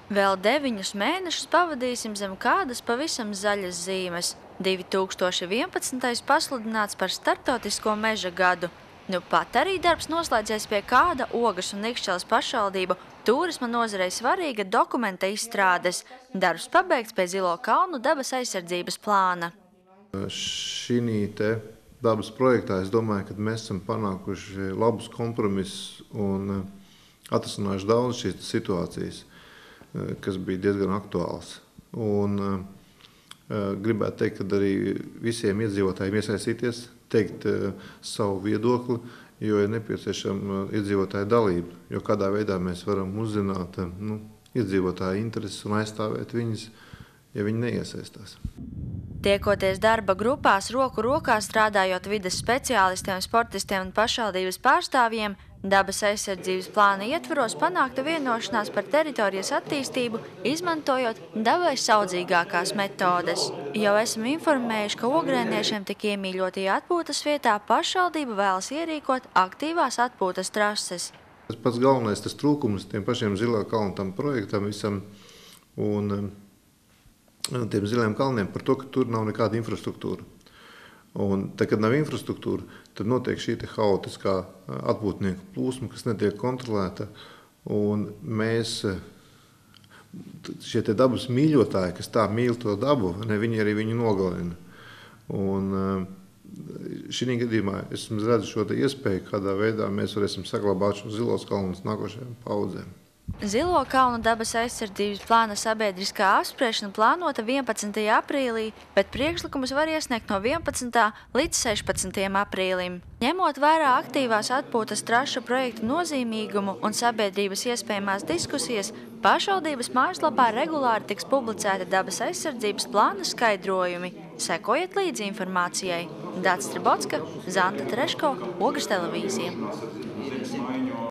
Vēl 9 mēnešus pavadīsim zem kādas pavisam zaļas zīmes. 2011. pasludināts par starptautisko meža gadu. Nu pat arī darbs noslēdzies pie kāda Ogres un Ikšķeles pašvaldību turisma nozarei svarīga dokumenta izstrādes. Darbs pabeigts pie Zilo kalnu dabas aizsardzības plāna. Šī dabas projektā es domāju, ka mēs esam panākuši labus kompromisus un atrisinājuši daudz šīs situācijas, kas bija diezgan aktuāls. Un gribētu teikt, ka arī visiem iedzīvotājiem iesaistīties, teikt savu viedokli, jo ir nepieciešama iedzīvotāja dalība, jo kādā veidā mēs varam uzzināt iedzīvotāju intereses un aizstāvēt viņas, ja viņi neiesaistās. Tiekoties darba grupās, roku rokā strādājot vides speciālistiem, sportistiem un pašvaldības pārstāvjiem, dabas aizsardzības plāna ietvaros panākta vienošanās par teritorijas attīstību, izmantojot dabai saudzīgākās metodes. Jau esam informējuši, ka ogrēniešiem tik iemīļotajā atpūtas vietā pašvaldība vēlas ierīkot aktīvās atpūtas trases. Tas pats galvenais tas trūkums tiem pašiem Zilā kalna tam projektam visam un tiem ziliem kalniem par to, ka tur nav nekāda infrastruktūra. Un tad, kad nav infrastruktūra, tad notiek šī haotiskā atpūtnieku plūsma, kas netiek kontrolēta. Un mēs, šie dabas mīļotāji, kas tā mīl to dabu, viņi arī viņu nogalina. Un šī gadījumā es redzu šo iespēju, kādā veidā mēs varēsim saglabāt šo zilos kalnus nākošajām paudzēm. Zilo kalnu dabas aizsardzības plāna sabiedriskā apspriešana plānota 11. aprīlī, bet priekšlikumus var iesniegt no 11. līdz 16. aprīlim. Ņemot vērā aktīvās atpūtas trašu projektu nozīmīgumu un sabiedrības iespējamās diskusijas, pašvaldības mājaslapā regulāri tiks publicēti dabas aizsardzības plāna skaidrojumi. Sekojiet līdzi informācijai. Dāts Stribotska, Zanta Treško, Ogres televīzija.